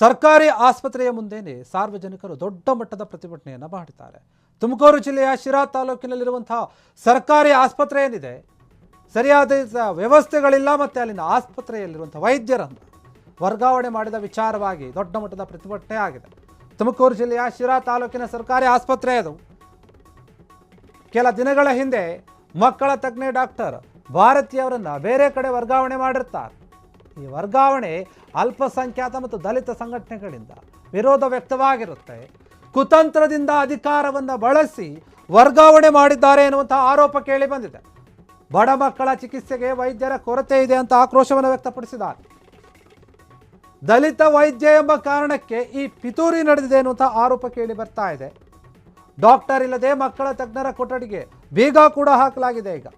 ಸರ್ಕಾರಿ ಆಸ್ಪತ್ರೆಯ ಮುಂದೆನೇ ಸಾರ್ವಜನಿಕರು ದೊಡ್ಡ ಮಟ್ಟದ ಪ್ರತಿಭಟನೆಯನ್ನು ಮಾಡಿದ್ದಾರೆ. ತುಮಕೂರು ಜಿಲ್ಲೆಯ ಶಿರಾ ತಾಲೂಕಿನಲ್ಲಿರುವಂತಹ ಸರ್ಕಾರಿ ಆಸ್ಪತ್ರೆ ಏನಿದೆ, ಸರಿಯಾದ ವ್ಯವಸ್ಥೆಗಳಿಲ್ಲ ಮತ್ತು ಅಲ್ಲಿನ ಆಸ್ಪತ್ರೆಯಲ್ಲಿರುವಂತಹ ವೈದ್ಯರನ್ನು ವರ್ಗಾವಣೆ ಮಾಡಿದ ವಿಚಾರವಾಗಿ ದೊಡ್ಡ ಮಟ್ಟದ ಪ್ರತಿಭಟನೆ ಆಗಿದೆ. ತುಮಕೂರು ಜಿಲ್ಲೆಯ ಶಿರಾ ತಾಲೂಕಿನ ಸರ್ಕಾರಿ ಆಸ್ಪತ್ರೆ ಅದು. ಕೆಲ ದಿನಗಳ ಹಿಂದೆ ಮಕ್ಕಳ ತಜ್ಞೆ ಡಾಕ್ಟರ್ ಭಾರತಿಯವರನ್ನು ಬೇರೆ ಕಡೆ ವರ್ಗಾವಣೆ ಮಾಡಿರ್ತಾರೆ. ಈ ವರ್ಗಾವಣೆ ಅಲ್ಪಸಂಖ್ಯಾತ ಮತ್ತು ದಲಿತ ಸಂಘಟನೆಗಳಿಂದ ವಿರೋಧ ವ್ಯಕ್ತವಾಗಿರುತ್ತೆ. ಕುತಂತ್ರದಿಂದ ಅಧಿಕಾರವನ್ನು ಬಳಸಿ ವರ್ಗಾವಣೆ ಮಾಡಿದ್ದಾರೆ ಎನ್ನುವಂತಹ ಆರೋಪ ಕೇಳಿ ಬಂದಿದೆ. ಬಡ ಮಕ್ಕಳ ಚಿಕಿತ್ಸೆಗೆ ವೈದ್ಯರ ಕೊರತೆ ಇದೆ ಅಂತ ಆಕ್ರೋಶವನ್ನು ವ್ಯಕ್ತಪಡಿಸಿದ್ದಾರೆ. ದಲಿತ ವೈದ್ಯ ಎಂಬ ಕಾರಣಕ್ಕೆ ಈ ಪಿತೂರಿ ನಡೆದಿದೆ ಎನ್ನುವಂತಹ ಆರೋಪ ಕೇಳಿ ಬರ್ತಾ ಇದೆ. ಡಾಕ್ಟರ್ ಇಲ್ಲದೆ ಮಕ್ಕಳ ತಜ್ಞರ ಕೊಠಡಿಗೆ ಬೀಗ ಕೂಡ ಹಾಕಲಾಗಿದೆ. ಈಗ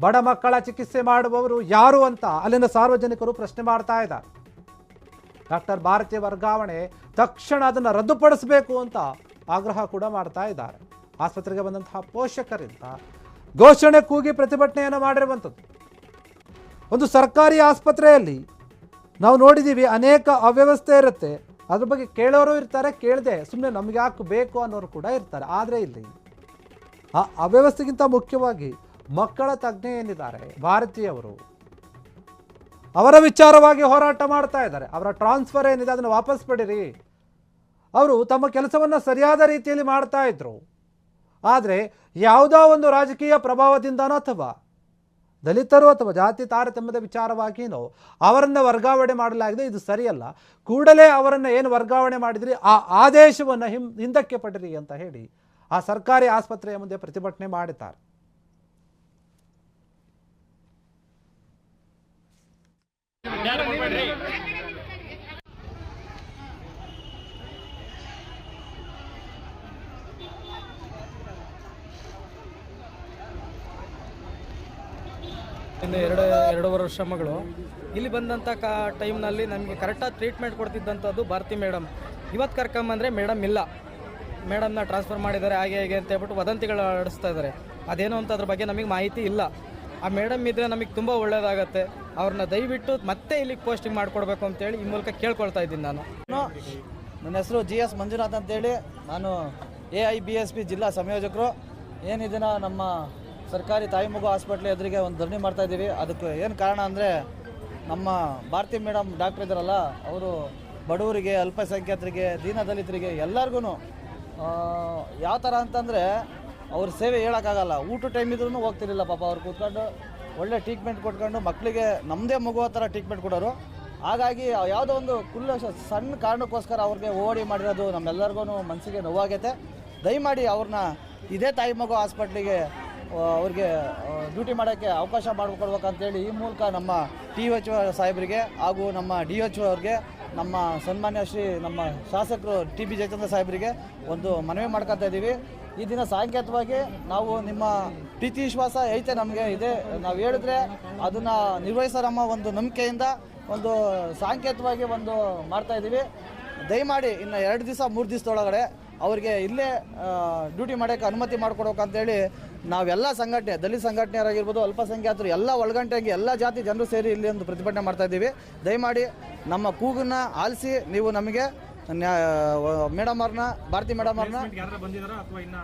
ಬಡ ಮಕ್ಕಳ ಚಿಕಿತ್ಸೆ ಮಾಡುವವರು ಯಾರು ಅಂತ ಅಲ್ಲಿನ ಸಾರ್ವಜನಿಕರು ಪ್ರಶ್ನೆ ಮಾಡ್ತಾ ಇದ್ದಾರೆ. ಡಾಕ್ಟರ್ ಭಾರತಿ ವರ್ಗಾವಣೆ ತಕ್ಷಣ ಅದನ್ನು ರದ್ದುಪಡಿಸಬೇಕು ಅಂತ ಆಗ್ರಹ ಕೂಡ ಮಾಡ್ತಾ ಇದ್ದಾರೆ. ಆಸ್ಪತ್ರೆಗೆ ಬಂದಂತಹ ಪೋಷಕರಿಂದ ಘೋಷಣೆ ಕೂಗಿ ಪ್ರತಿಭಟನೆಯನ್ನು ಮಾಡಿರುವಂಥದ್ದು. ಒಂದು ಸರ್ಕಾರಿ ಆಸ್ಪತ್ರೆಯಲ್ಲಿ ನಾವು ನೋಡಿದ್ದೀವಿ, ಅನೇಕ ಅವ್ಯವಸ್ಥೆ ಇರುತ್ತೆ. ಅದ್ರ ಬಗ್ಗೆ ಕೇಳೋರು ಇರ್ತಾರೆ, ಕೇಳದೆ ಸುಮ್ಮನೆ ನಮ್ಗೆ ಯಾಕೆ ಬೇಕು ಅನ್ನೋರು ಕೂಡ ಇರ್ತಾರೆ. ಆದರೆ ಇಲ್ಲಿ ಆ ಅವ್ಯವಸ್ಥೆಗಿಂತ ಮುಖ್ಯವಾಗಿ ಮಕ್ಕಳ ತಜ್ಞೆ ಏನಿದ್ದಾರೆ ಭಾರತೀಯವರು, ಅವರ ವಿಚಾರವಾಗಿ ಹೋರಾಟ ಮಾಡ್ತಾ ಇದ್ದಾರೆ. ಅವರ ಟ್ರಾನ್ಸ್ಫರ್ ಏನಿದೆ ಅದನ್ನು ವಾಪಸ್ ಪಡೀರಿ. ಅವರು ತಮ್ಮ ಕೆಲಸವನ್ನು ಸರಿಯಾದ ರೀತಿಯಲ್ಲಿ ಮಾಡ್ತಾ ಇದ್ರು. ಆದರೆ ಯಾವುದೋ ಒಂದು ರಾಜಕೀಯ ಪ್ರಭಾವದಿಂದನೋ ಅಥವಾ ದಲಿತರು ಅಥವಾ ಜಾತಿ ತಾರತಮ್ಯದ ವಿಚಾರವಾಗಿನೋ ಅವರನ್ನು ವರ್ಗಾವಣೆ ಮಾಡಲಾಗಿದೆ. ಇದು ಸರಿಯಲ್ಲ. ಕೂಡಲೇ ಅವರನ್ನು ಏನು ವರ್ಗಾವಣೆ ಮಾಡಿದ್ರಿ ಆ ಆದೇಶವನ್ನು ಹಿಂದಕ್ಕೆ ಪಡಿರಿ ಅಂತ ಹೇಳಿ ಆ ಸರ್ಕಾರಿ ಆಸ್ಪತ್ರೆಯ ಮುಂದೆ ಪ್ರತಿಭಟನೆ ಮಾಡಿದ್ದಾರೆ. ಇನ್ನು ಎರಡೂವರೆ ವರ್ಷ ಮಗಳು ಇಲ್ಲಿ ಬಂದಂಥ ಟೈಮ್ನಲ್ಲಿ ನಮಗೆ ಕರೆಕ್ಟಾಗಿ ಟ್ರೀಟ್ಮೆಂಟ್ ಕೊಡ್ತಿದ್ದಂಥದ್ದು ಭಾರತಿ ಮೇಡಮ್. ಇವತ್ತು ಕರ್ಕೊಂಬಂದರೆ ಮೇಡಮ್ ಇಲ್ಲ, ಮೇಡಮ್ನ ಟ್ರಾನ್ಸ್ಫರ್ ಮಾಡಿದ್ದಾರೆ ಹಾಗೆ ಹೇಗೆ ಅಂತ ಹೇಳ್ಬಿಟ್ಟು ವದಂತಿಗಳು ಹರಡಿಸ್ತಾ ಇದ್ದಾರೆ. ಅದೇನೋ ಅಂತ ಅದ್ರ ಬಗ್ಗೆ ನಮಗೆ ಮಾಹಿತಿ ಇಲ್ಲ. ಆ ಮೇಡಮ್ ಇದ್ದರೆ ನಮಗೆ ತುಂಬ ಒಳ್ಳೆಯದಾಗತ್ತೆ. ಅವ್ರನ್ನ ದಯವಿಟ್ಟು ಮತ್ತೆ ಇಲ್ಲಿಗೆ ಪೋಸ್ಟಿಂಗ್ ಮಾಡಿಕೊಡ್ಬೇಕು ಅಂತೇಳಿ ಈ ಮೂಲಕ ಕೇಳ್ಕೊಳ್ತಾ ಇದ್ದೀನಿ. ನನ್ನ ಹೆಸರು GS ಮಂಜುನಾಥ್ ಅಂತೇಳಿ, ನಾನು AIBSP ಜಿಲ್ಲಾ ಸಂಯೋಜಕರು. ಏನಿದಿನ ನಮ್ಮ ಸರ್ಕಾರಿ ತಾಯಿ ಮಗು ಹಾಸ್ಪಿಟ್ಲ್ ಎದುರಿಗೆ ಒಂದು ಧರಣಿ ಮಾಡ್ತಾಯಿದ್ದೀವಿ. ಅದಕ್ಕೆ ಏನು ಕಾರಣ ಅಂದರೆ, ನಮ್ಮ ಭಾರತಿ ಮೇಡಮ್ ಡಾಕ್ಟ್ರ್ ಇದ್ದಾರಲ್ಲ, ಅವರು ಬಡವರಿಗೆ, ಅಲ್ಪಸಂಖ್ಯಾತರಿಗೆ, ದೀನದಲಿತರಿಗೆ ಎಲ್ಲರಿಗೂ ಯಾವ ಥರ ಅಂತಂದರೆ ಅವ್ರ ಸೇವೆ ಹೇಳೋಕ್ಕಾಗಲ್ಲ. ಊಟ ಟೈಮ್ ಇದ್ರೂ ಹೋಗ್ತಿರಲಿಲ್ಲ ಪಾಪ. ಅವ್ರು ಕೂತ್ಕೊಂಡು ಒಳ್ಳೆ ಟ್ರೀಟ್ಮೆಂಟ್ ಕೊಟ್ಕೊಂಡು ಮಕ್ಕಳಿಗೆ ನಮ್ಮದೇ ಮಗು ಥರ ಟ್ರೀಟ್ಮೆಂಟ್ ಕೊಡೋರು. ಹಾಗಾಗಿ ಯಾವುದೋ ಒಂದು ಸಣ್ಣ ಕಾರಣಕ್ಕೋಸ್ಕರ ಅವ್ರಿಗೆ ಓಡಿ ಮಾಡಿರೋದು ನಮ್ಮೆಲ್ಲರಿಗೂ ಮನಸ್ಸಿಗೆ ನೋವಾಗೈತೆ. ದಯಮಾಡಿ ಅವ್ರನ್ನ ಇದೇ ತಾಯಿ ಮಗು ಹಾಸ್ಪಿಟ್ಲಿಗೆ ಅವ್ರಿಗೆ ಡ್ಯೂಟಿ ಮಾಡೋಕ್ಕೆ ಅವಕಾಶ ಮಾಡಿಕೊಡ್ಬೇಕಂತೇಳಿ ಈ ಮೂಲಕ ನಮ್ಮ THO ಸಾಹೇಬರಿಗೆ ಹಾಗೂ ನಮ್ಮ DHO ಅವ್ರಿಗೆ, ನಮ್ಮ ಸನ್ಮಾನ್ಯ ನಮ್ಮ ಶಾಸಕರು TB ಜಯಚಂದ್ರ ಸಾಹೇಬರಿಗೆ ಒಂದು ಮನವಿ ಮಾಡ್ಕೊತಾ ಇದ್ದೀವಿ. ಈ ದಿನ ಸಾಂಕೇತಿಕವಾಗಿ ನಾವು ನಿಮ್ಮ ಪ್ರೀತಿ ವಿಶ್ವಾಸ ಐತೆ ನಮಗೆ ಇದೆ, ನಾವು ಹೇಳಿದ್ರೆ ಅದನ್ನು ನಿರ್ವಹಿಸೋರಮ್ಮ ಒಂದು ನಂಬಿಕೆಯಿಂದ ಒಂದು ಸಾಂಕೇತಿಕವಾಗಿ ಒಂದು ಮಾಡ್ತಾಯಿದ್ದೀವಿ. ದಯಮಾಡಿ ಇನ್ನು 2 ದಿವಸ 3 ದಿವಸದೊಳಗಡೆ ಅವರಿಗೆ ಇಲ್ಲೇ ಡ್ಯೂಟಿ ಮಾಡೋಕ್ಕೆ ಅನುಮತಿ ಮಾಡಿಕೊಡ್ಬೇಕಂತೇಳಿ ನಾವೆಲ್ಲ ಸಂಘಟನೆ, ದಲಿತ ಸಂಘಟನೆಯರಾಗಿರ್ಬೋದು, ಅಲ್ಪಸಂಖ್ಯಾತರು ಎಲ್ಲ ಒಳಗಂಟಾಗಿ ಎಲ್ಲ ಜಾತಿ ಜನರು ಸೇರಿ ಇಲ್ಲಿ ಒಂದು ಪ್ರತಿಭಟನೆ ಮಾಡ್ತಾಯಿದ್ದೀವಿ. ದಯಮಾಡಿ ನಮ್ಮ ಕೂಗನ್ನು ಆಲಿಸಿ ನೀವು ನಮಗೆ ಮೇಡಮ್ ಅವ್ರನ್ನ, ಭಾರತಿ ಮೇಡಮ್ ಅವ್ರನ್ನ,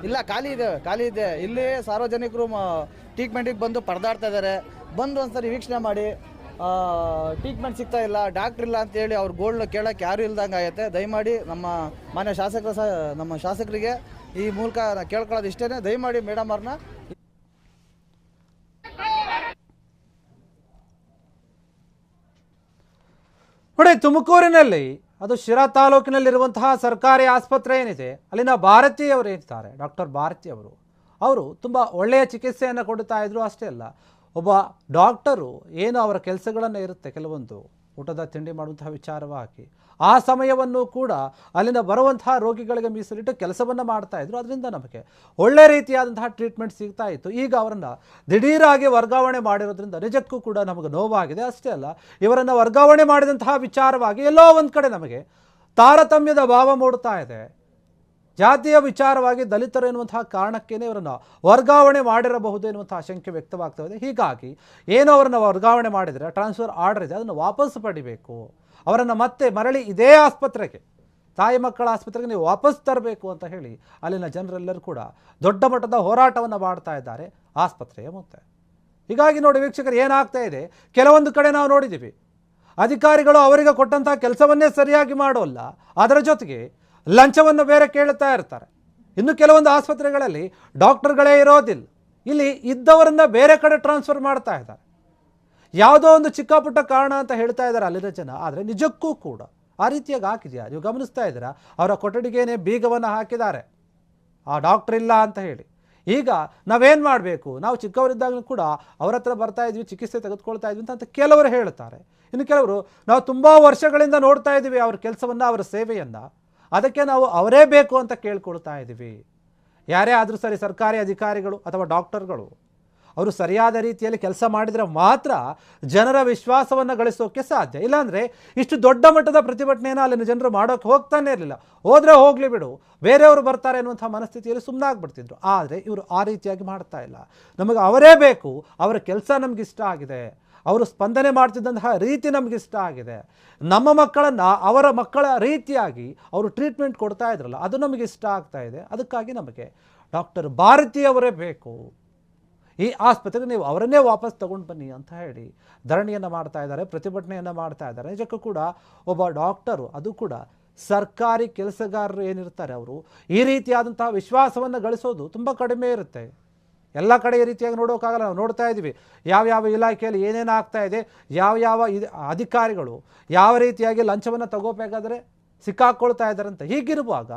ಇಲ್ಲ ಖಾಲಿ ಇದೆ ಇಲ್ಲಿ ಸಾರ್ವಜನಿಕರು ಟ್ರೀಟ್ಮೆಂಟಿಗೆ ಬಂದು ಪರದಾಡ್ತಾ ಇದ್ದಾರೆ. ಬಂದು ಒಂದ್ಸರಿ ವೀಕ್ಷಣೆ ಮಾಡಿ, ಟ್ರೀಟ್ಮೆಂಟ್ ಸಿಗ್ತಾ ಇಲ್ಲ, ಡಾಕ್ಟ್ರ್ ಇಲ್ಲ ಅಂತೇಳಿ ಅವ್ರ ಗೋಲ್ಡ್ ಕೇಳೋಕ್ಕೆ ಯಾರು ಇಲ್ದಂಗೆ ಆಗುತ್ತೆ. ದಯಮಾಡಿ ನಮ್ಮ ಮಾನ್ಯ ನಮ್ಮ ಶಾಸಕರಿಗೆ ಈ ಮೂಲಕ ಕೇಳ್ಕೊಳ್ಳೋದು ಇಷ್ಟೇ, ದಯಮಾಡಿ ಮೇಡಮ್ ಅವ್ರನ್ನ. ನೋಡಿ, ತುಮಕೂರಿನಲ್ಲಿ ಅದು ಶಿರಾ ತಾಲೂಕಿನಲ್ಲಿರುವಂತಹ ಸರ್ಕಾರಿ ಆಸ್ಪತ್ರೆ ಏನಿದೆ, ಅಲ್ಲಿನ ಭಾರತೀಯವರು ಏನಿದ್ದಾರೆ, ಡಾಕ್ಟರ್ ಭಾರತಿ ಅವರು ತುಂಬ ಒಳ್ಳೆಯ ಚಿಕಿತ್ಸೆಯನ್ನು ಕೊಡ್ತಾ ಇದ್ರು. ಅಷ್ಟೇ ಅಲ್ಲ, ಒಬ್ಬ ಡಾಕ್ಟರು ಏನು ಅವರ ಕೆಲಸಗಳನ್ನು ಇರುತ್ತೆ, ಕೆಲವೊಂದು ಊಟದ ತಿಂಡಿ ಮಾಡುವಂತಹ ವಿಚಾರವಾಗಿ ಆ ಸಮಯವನ್ನು ಕೂಡ ಅಲ್ಲಿನ ಬರುವಂತಹ ರೋಗಿಗಳಿಗೆ ಮೀಸಲಿಟ್ಟು ಕೆಲಸವನ್ನು ಮಾಡ್ತಾ ಇದ್ರು. ಅದರಿಂದ ನಮಗೆ ಒಳ್ಳೆ ರೀತಿಯಾದಂತಹ ಟ್ರೀಟ್ಮೆಂಟ್ ಸಿಗ್ತಾ ಇತ್ತು. ಈಗ ಅವರನ್ನು ದಿಢೀರಾಗಿ ವರ್ಗಾವಣೆ ಮಾಡಿರೋದ್ರಿಂದ ನಿಜಕ್ಕೂ ಕೂಡ ನಮಗೆ ನೋವಾಗಿದೆ. ಅಷ್ಟೇ ಅಲ್ಲ, ಇವರನ್ನು ವರ್ಗಾವಣೆ ಮಾಡಿದಂತಹ ವಿಚಾರವಾಗಿ ಎಲ್ಲೋ ಒಂದು ಕಡೆ ನಮಗೆ ತಾರತಮ್ಯದ ಭಾವ ಮೂಡ್ತಾ ಇದೆ. ಜಾತಿಯ ವಿಚಾರವಾಗಿ ದಲಿತರು ಎನ್ನುವಂತಹ ಕಾರಣಕ್ಕೇನೆ ಇವರನ್ನು ವರ್ಗಾವಣೆ ಮಾಡಿರಬಹುದು ಎನ್ನುವಂತಹ ಆಶಂಕೆ ವ್ಯಕ್ತವಾಗ್ತಾ ಇದೆ. ಹೀಗಾಗಿ ಏನೋ ಅವರನ್ನು ವರ್ಗಾವಣೆ ಮಾಡಿದರೆ ಟ್ರಾನ್ಸ್ಫರ್ ಆರ್ಡರ್ ಇದೆ, ಅದನ್ನು ವಾಪಸ್ ಪಡಿಬೇಕು. ಅವರನ್ನು ಮತ್ತೆ ಮರಳಿ ಇದೇ ಆಸ್ಪತ್ರೆಗೆ, ತಾಯಿ ಮಕ್ಕಳ ಆಸ್ಪತ್ರೆಗೆ ನೀವು ವಾಪಸ್ ತರಬೇಕು ಅಂತ ಹೇಳಿ ಅಲ್ಲಿನ ಜನರೆಲ್ಲರೂ ಕೂಡ ದೊಡ್ಡ ಮಟ್ಟದ ಹೋರಾಟವನ್ನು ಮಾಡ್ತಾ ಇದ್ದಾರೆ ಆಸ್ಪತ್ರೆಯ ಮುಂದೆ. ಹೀಗಾಗಿ ನೋಡಿ ವೀಕ್ಷಕರು, ಏನಾಗ್ತಾ ಇದೆ, ಕೆಲವೊಂದು ಕಡೆ ನಾವು ನೋಡಿದ್ದೀವಿ ಅಧಿಕಾರಿಗಳು ಅವರಿಗೆ ಕೊಟ್ಟಂತಹ ಕೆಲಸವನ್ನೇ ಸರಿಯಾಗಿ ಮಾಡೋಲ್ಲ, ಅದರ ಜೊತೆಗೆ ಲಂಚವನ್ನು ಬೇರೆ ಕೇಳುತ್ತಾ ಇರ್ತಾರೆ. ಇನ್ನು ಕೆಲವೊಂದು ಆಸ್ಪತ್ರೆಗಳಲ್ಲಿ ಡಾಕ್ಟರ್ಗಳೇ ಇರೋದಿಲ್ಲ, ಇಲ್ಲಿ ಇದ್ದವರನ್ನ ಬೇರೆ ಕಡೆ ಟ್ರಾನ್ಸ್ಫರ್ ಮಾಡ್ತಾ ಇದ್ದಾರೆ. ಯಾವುದೋ ಒಂದು ಚಿಕ್ಕ ಪುಟ್ಟ ಕಾರಣ ಅಂತ ಹೇಳ್ತಾ ಇದ್ದಾರೆ ಅಲ್ಲಿನ ಜನ, ಆದರೆ ನಿಜಕ್ಕೂ ಕೂಡ ಆ ರೀತಿಯಾಗಿ ಹಾಕಿದೆಯಾ? ನೀವು ಗಮನಿಸ್ತಾ ಇದ್ದೀರಾ, ಅವರ ಕೊಠಡಿಗೇನೆ ಬೀಗವನ್ನು ಹಾಕಿದ್ದಾರೆ, ಆ ಡಾಕ್ಟರ್ ಇಲ್ಲ ಅಂತ ಹೇಳಿ. ಈಗ ನಾವೇನು ಮಾಡಬೇಕು, ನಾವು ಚಿಕ್ಕವರಿದ್ದಾಗಲೂ ಕೂಡ ಅವರ ಹತ್ರ ಬರ್ತಾ ಇದ್ವಿ, ಚಿಕಿತ್ಸೆ ತೆಗೆದುಕೊಳ್ತಾ ಇದ್ವಿ ಅಂತ ಕೆಲವರು ಹೇಳ್ತಾರೆ. ಇನ್ನು ಕೆಲವರು ನಾವು ತುಂಬ ವರ್ಷಗಳಿಂದ ನೋಡ್ತಾ ಇದ್ದೀವಿ ಅವ್ರ ಕೆಲಸವನ್ನು, ಅವರ ಸೇವೆಯನ್ನು, ಅದಕ್ಕೆ ನಾವು ಅವರೇ ಬೇಕು ಅಂತ ಕೇಳ್ಕೊಳ್ತಾ ಇದ್ದೀವಿ. ಯಾರೇ ಆದರೂ ಸರಿ, ಸರ್ಕಾರಿ ಅಧಿಕಾರಿಗಳು ಅಥವಾ ಡಾಕ್ಟರ್ಗಳು ಅವರು ಸರಿಯಾದ ರೀತಿಯಲ್ಲಿ ಕೆಲಸ ಮಾಡಿದರೆ ಮಾತ್ರ ಜನರ ವಿಶ್ವಾಸವನ್ನು ಗಳಿಸೋಕ್ಕೆ ಸಾಧ್ಯ. ಇಲ್ಲಾಂದರೆ ಇಷ್ಟು ದೊಡ್ಡ ಮಟ್ಟದ ಪ್ರತಿಭಟನೆಯನ್ನು ಅಲ್ಲಿನ ಜನರು ಮಾಡೋಕ್ಕೆ ಹೋಗ್ತಾನೆ ಇರಲಿಲ್ಲ. ಹೋದರೆ ಹೋಗಲಿ ಬಿಡು, ಬೇರೆಯವರು ಬರ್ತಾರೆ ಅನ್ನುವಂಥ ಮನಸ್ಥಿತಿಯಲ್ಲಿ ಸುಮ್ಮನಾಗ್ಬಿಡ್ತಿದ್ರು. ಆದರೆ ಇವರು ಆ ರೀತಿಯಾಗಿ ಮಾಡ್ತಾ ಇಲ್ಲ. ನಮಗೆ ಅವರೇ ಬೇಕು, ಅವರ ಕೆಲಸ ನಮ್ಗೆ ಇಷ್ಟ ಆಗಿದೆ, ಅವರು ಸ್ಪಂದನೆ ಮಾಡ್ತಿದ್ದಂತಹ ರೀತಿ ನಮಗೆ ಇಷ್ಟ ಆಗಿದೆ, ನಮ್ಮ ಮಕ್ಕಳನ್ನು ಅವರ ಮಕ್ಕಳ ರೀತಿಯಾಗಿ ಅವರು ಟ್ರೀಟ್ಮೆಂಟ್ ಕೊಡ್ತಾ ಇದ್ರಲ್ಲ, ಅದು ನಮಗೆ ಇಷ್ಟ ಆಗ್ತಾ ಇದೆ. ಅದಕ್ಕಾಗಿ ನಮಗೆ ಡಾಕ್ಟರ್ ಭಾರತಿ ಅವರೇ ಬೇಕು, ಈ ಆಸ್ಪತ್ರೆಗೆ ನೀವು ಅವರನ್ನೇ ವಾಪಸ್ ತಗೊಂಡು ಬನ್ನಿ ಅಂತ ಹೇಳಿ ಧರಣಿಯನ್ನು ಮಾಡ್ತಾ ಇದ್ದಾರೆ, ಪ್ರತಿಭಟನೆಯನ್ನು ಮಾಡ್ತಾ ಇದ್ದಾರೆ. ನಿಜಕ್ಕೂ ಕೂಡ ಒಬ್ಬ ಡಾಕ್ಟರು, ಅದು ಕೂಡ ಸರ್ಕಾರಿ ಕೆಲಸಗಾರರು ಏನಿರ್ತಾರೆ, ಅವರು ಈ ರೀತಿಯಾದಂತಹ ವಿಶ್ವಾಸವನ್ನು ಗಳಿಸೋದು ತುಂಬ ಕಡಿಮೆ ಇರುತ್ತೆ. ಎಲ್ಲ ಕಡೆ ಈ ರೀತಿಯಾಗಿ ನೋಡೋಕ್ಕಾಗಲ್ಲ. ನಾವು ನೋಡ್ತಾ ಇದ್ದೀವಿ ಯಾವ್ಯಾವ ಇಲಾಖೆಯಲ್ಲಿ ಏನೇನು ಆಗ್ತಾ ಇದೆ, ಯಾವ್ಯಾವ ಅಧಿಕಾರಿಗಳು ಯಾವ ರೀತಿಯಾಗಿ ಲಂಚವನ್ನು ತಗೋಬೇಕಾದ್ರೆ ಸಿಕ್ಕಾಕ್ಕೊಳ್ತಾ ಇದ್ದಾರೆ ಅಂತ. ಹೀಗಿರುವಾಗ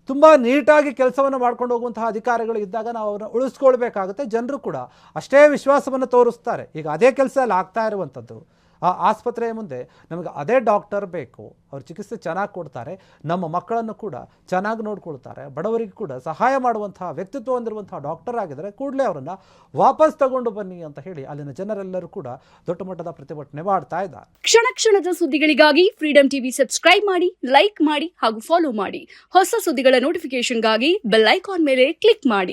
ತುಂಬ ನೀಟಾಗಿ ಕೆಲಸವನ್ನು ಮಾಡ್ಕೊಂಡು ಹೋಗುವಂತಹ ಅಧಿಕಾರಿಗಳು ಇದ್ದಾಗ ನಾವು ಅವ್ರನ್ನ ಉಳಿಸ್ಕೊಳ್ಬೇಕಾಗುತ್ತೆ. ಜನರು ಕೂಡ ಅಷ್ಟೇ ವಿಶ್ವಾಸವನ್ನು ತೋರಿಸ್ತಾರೆ. ಈಗ ಅದೇ ಕೆಲಸ ಅಲ್ಲಿ ಆಗ್ತಾ ಇರುವಂಥದ್ದು. ಆ ಆಸ್ಪತ್ರೆಯ ಮುಂದೆ ನಮಗೆ ಅದೇ ಡಾಕ್ಟರ್ ಬೇಕು, ಅವ್ರು ಚಿಕಿತ್ಸೆ ಚೆನ್ನಾಗಿ ಕೊಡ್ತಾರೆ, ನಮ್ಮ ಮಕ್ಕಳನ್ನು ಕೂಡ ಚೆನ್ನಾಗಿ ನೋಡ್ಕೊಳ್ತಾರೆ, ಬಡವರಿಗೆ ಕೂಡ ಸಹಾಯ ಮಾಡುವಂತಹ ವ್ಯಕ್ತಿತ್ವ ಹೊಂದಿರುವಂತಹ ಡಾಕ್ಟರ್ ಆಗಿದ್ದಾರೆ, ಕೂಡಲೇ ಅವರನ್ನು ವಾಪಸ್ ತಗೊಂಡು ಬನ್ನಿ ಅಂತ ಹೇಳಿ ಅಲ್ಲಿನ ಜನರೆಲ್ಲರೂ ಕೂಡ ದೊಡ್ಡ ಮಟ್ಟದ ಪ್ರತಿಭಟನೆ ಮಾಡ್ತಾ ಇದ್ದಾರೆ. ಕ್ಷಣ ಕ್ಷಣದ ಸುದ್ದಿಗಳಿಗಾಗಿ ಫ್ರೀಡಂ ಟಿವಿ ಸಬ್ಸ್ಕ್ರೈಬ್ ಮಾಡಿ, ಲೈಕ್ ಮಾಡಿ ಹಾಗೂ ಫಾಲೋ ಮಾಡಿ. ಹೊಸ ಸುದ್ದಿಗಳ ನೋಟಿಫಿಕೇಶನ್ಗಾಗಿ ಬೆಲ್ ಐಕಾನ್ ಮೇಲೆ ಕ್ಲಿಕ್ ಮಾಡಿ.